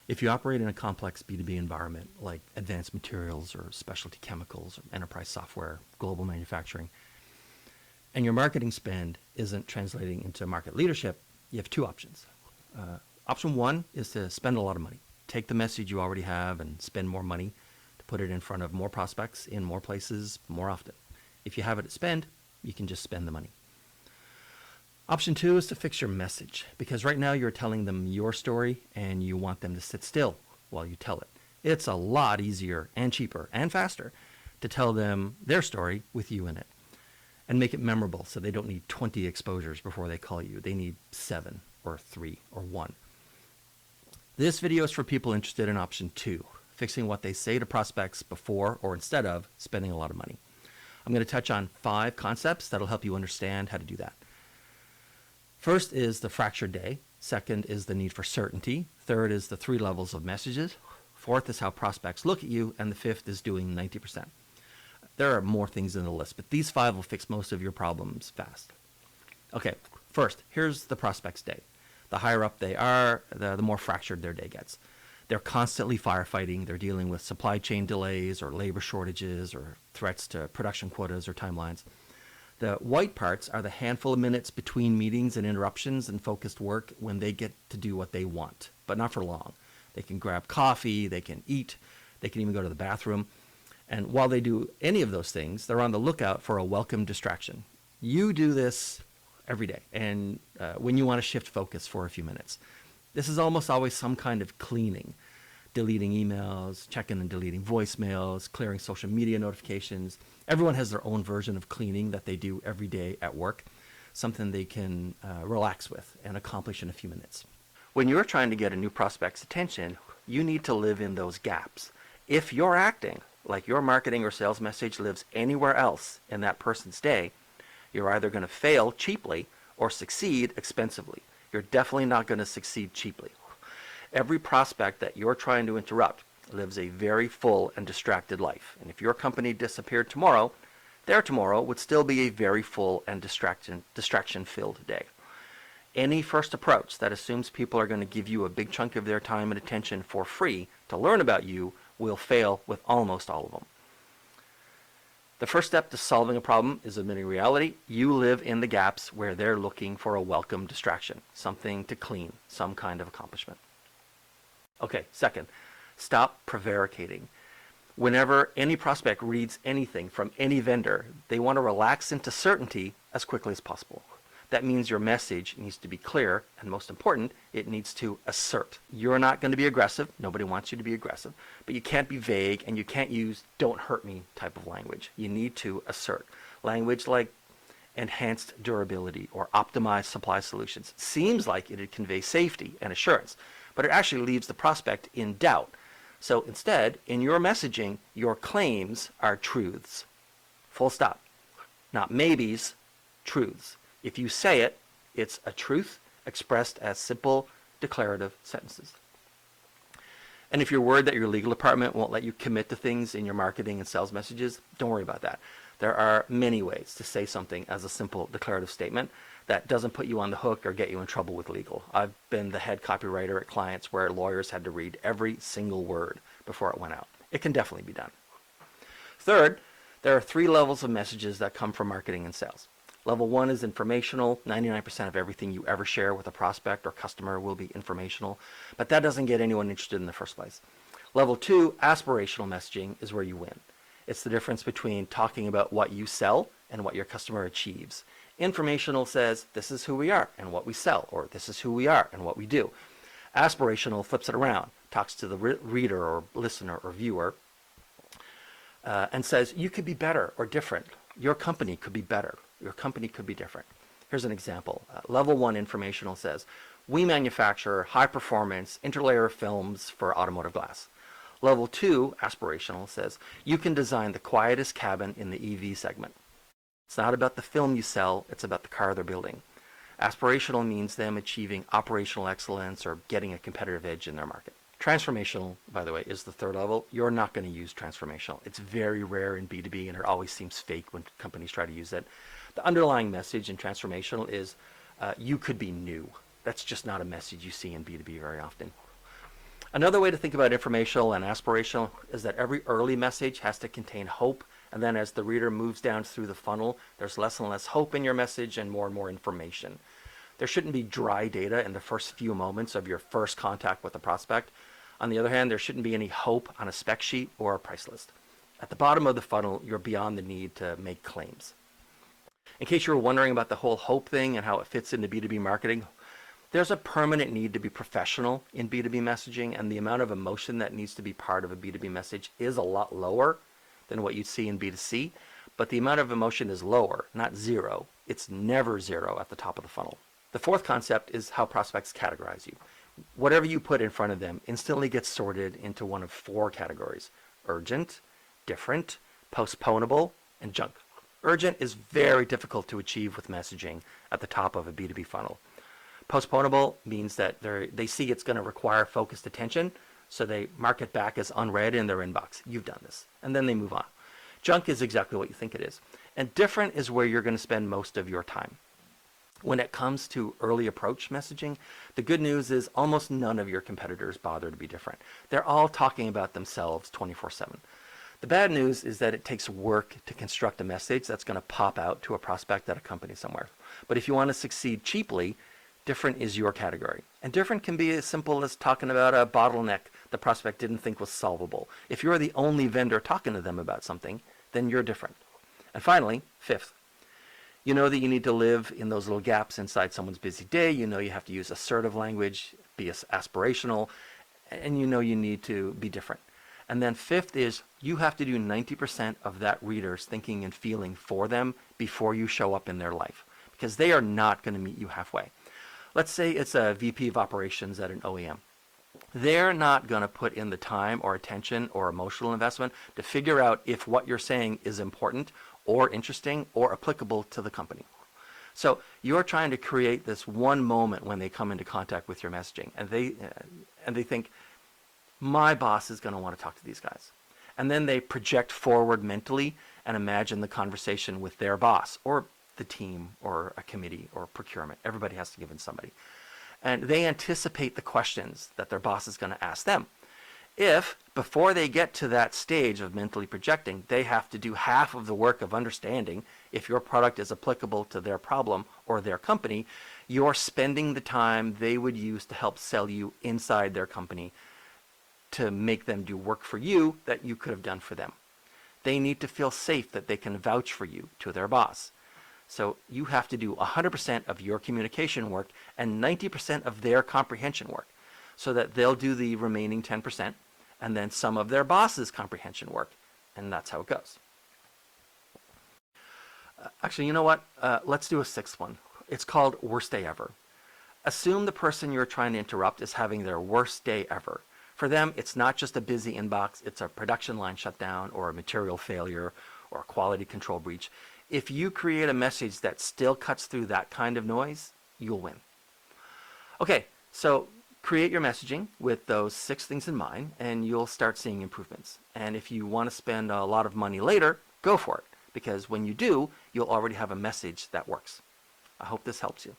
If you operate in a complex B2B environment like advanced materials or specialty chemicals or enterprise software, global manufacturing, and your marketing spend isn't translating into market leadership, you have two options. Option one is to spend a lot of money. Take the message you already have and spend more money to put it in front of more prospects in more places more often. If you have it to spend, you can just spend the money. Option two is to fix your message, because right now you're telling them your story and you want them to sit still while you tell it. It's a lot easier and cheaper and faster to tell them their story with you in it and make it memorable so they don't need 20 exposures before they call you. They need 7 or 3 or 1. This video is for people interested in option 2, fixing what they say to prospects before or instead of spending a lot of money. I'm going to touch on 5 concepts that'll help you understand how to do that. First is the fractured day. Second is the need for certainty. Third is the 3 levels of messages. Fourth is how prospects look at you. And the fifth is doing 90%. There are more things in the list, but these 5 will fix most of your problems fast. Okay, first, here's the prospect's day. The higher up they are, the more fractured their day gets. They're constantly firefighting. They're dealing with supply chain delays or labor shortages or threats to production quotas or timelines. The white parts are the handful of minutes between meetings and interruptions and focused work when they get to do what they want, but not for long. They can grab coffee, they can eat, they can even go to the bathroom. And while they do any of those things, they're on the lookout for a welcome distraction. You do this every day, and when you want to shift focus for a few minutes. This is almost always some kind of cleaning. Deleting emails, checking and deleting voicemails, clearing social media notifications. Everyone has their own version of cleaning that they do every day at work, something they can relax with and accomplish in a few minutes. When you're trying to get a new prospect's attention, you need to live in those gaps. If you're acting like your marketing or sales message lives anywhere else in that person's day, you're either going to fail cheaply or succeed expensively. You're definitely not going to succeed cheaply. Every prospect that you're trying to interrupt lives a very full and distracted life. And if your company disappeared tomorrow, their tomorrow would still be a very full and distraction-filled day. Any first approach that assumes people are going to give you a big chunk of their time and attention for free to learn about you will fail with almost all of them. The first step to solving a problem is admitting reality. You live in the gaps where they're looking for a welcome distraction, something to clean, some kind of accomplishment. Okay, second, stop prevaricating. Whenever any prospect reads anything from any vendor, they want to relax into certainty as quickly as possible. That means your message needs to be clear, and most important, it needs to assert. You're not going to be aggressive. Nobody wants you to be aggressive. But you can't be vague, and you can't use "don't hurt me" type of language. You need to assert. Language like enhanced durability or optimized supply solutions seems like it'd convey safety and assurance, but it actually leaves the prospect in doubt. So instead, in your messaging, your claims are truths. Full stop. Not maybes, truths. If you say it, it's a truth expressed as simple, declarative sentences. And if you're worried that your legal department won't let you commit to things in your marketing and sales messages, don't worry about that. There are many ways to say something as a simple declarative statement that doesn't put you on the hook or get you in trouble with legal. I've been the head copywriter at clients where lawyers had to read every single word before it went out. It can definitely be done. Third, there are 3 levels of messages that come from marketing and sales. Level 1 is informational. 99% of everything you ever share with a prospect or customer will be informational, but that doesn't get anyone interested in the first place. Level 2, aspirational messaging, is where you win. It's the difference between talking about what you sell and what your customer achieves. Informational says, this is who we are and what we sell, or this is who we are and what we do. Aspirational flips it around, talks to the reader or listener or viewer, and says, you could be better or different. Your company could be better. Your company could be different. Here's an example. Level 1 informational says, we manufacture high-performance interlayer films for automotive glass. Level 2, aspirational, says, you can design the quietest cabin in the EV segment. It's not about the film you sell, it's about the car they're building. Aspirational means them achieving operational excellence or getting a competitive edge in their market. Transformational, by the way, is the 3rd level. You're not going to use transformational. It's very rare in B2B, and it always seems fake when companies try to use it. The underlying message in transformational is you could be new. That's just not a message you see in B2B very often. Another way to think about informational and aspirational is that every early message has to contain hope, and then as the reader moves down through the funnel, there's less and less hope in your message and more information. There shouldn't be dry data in the first few moments of your first contact with a prospect. On the other hand, there shouldn't be any hope on a spec sheet or a price list. At the bottom of the funnel, you're beyond the need to make claims. In case you were wondering about the whole hope thing and how it fits into B2B marketing, there's a permanent need to be professional in B2B messaging, and the amount of emotion that needs to be part of a B2B message is a lot lower than what you'd see in B2C, but the amount of emotion is lower, not zero. It's never zero at the top of the funnel. The fourth concept is how prospects categorize you. Whatever you put in front of them instantly gets sorted into one of four categories: urgent, different, postponable, and junk. Urgent is very difficult to achieve with messaging at the top of a B2B funnel. Postponable means that they see it's going to require focused attention, so they mark it back as unread in their inbox. You've done this. And then they move on. Junk is exactly what you think it is. And different is where you're going to spend most of your time. When it comes to early approach messaging, the good news is almost none of your competitors bother to be different. They're all talking about themselves 24/7. The bad news is that it takes work to construct a message that's going to pop out to a prospect at a company somewhere. But if you want to succeed cheaply, different is your category. And different can be as simple as talking about a bottleneck the prospect didn't think was solvable. If you're the only vendor talking to them about something, then you're different. And finally, fifth, you know that you need to live in those little gaps inside someone's busy day. You know you have to use assertive language, be aspirational, and you know you need to be different. And then fifth is you have to do 90% of that reader's thinking and feeling for them before you show up in their life, because they are not going to meet you halfway. Let's say it's a VP of operations at an OEM. They're not going to put in the time or attention or emotional investment to figure out if what you're saying is important or interesting or applicable to the company. So you're trying to create this one moment when they come into contact with your messaging, and they think, my boss is going to want to talk to these guys. And then they project forward mentally and imagine the conversation with their boss or the team or a committee or procurement. Everybody has to give in somebody. And they anticipate the questions that their boss is going to ask them. If, before they get to that stage of mentally projecting, they have to do half of the work of understanding if your product is applicable to their problem or their company, you're spending the time they would use to help sell you inside their company to make them do work for you that you could have done for them. They need to feel safe that they can vouch for you to their boss. So you have to do 100% of your communication work and 90% of their comprehension work, so that they'll do the remaining 10% and then some of their boss's comprehension work. And that's how it goes. Actually, you know what? Let's do a sixth one. It's called worst day ever. Assume the person you're trying to interrupt is having their worst day ever. For them, it's not just a busy inbox, it's a production line shutdown or a material failure or a quality control breach. If you create a message that still cuts through that kind of noise, you'll win. Okay, so create your messaging with those 6 things in mind, and you'll start seeing improvements. And if you want to spend a lot of money later, go for it, because when you do, you'll already have a message that works. I hope this helps you.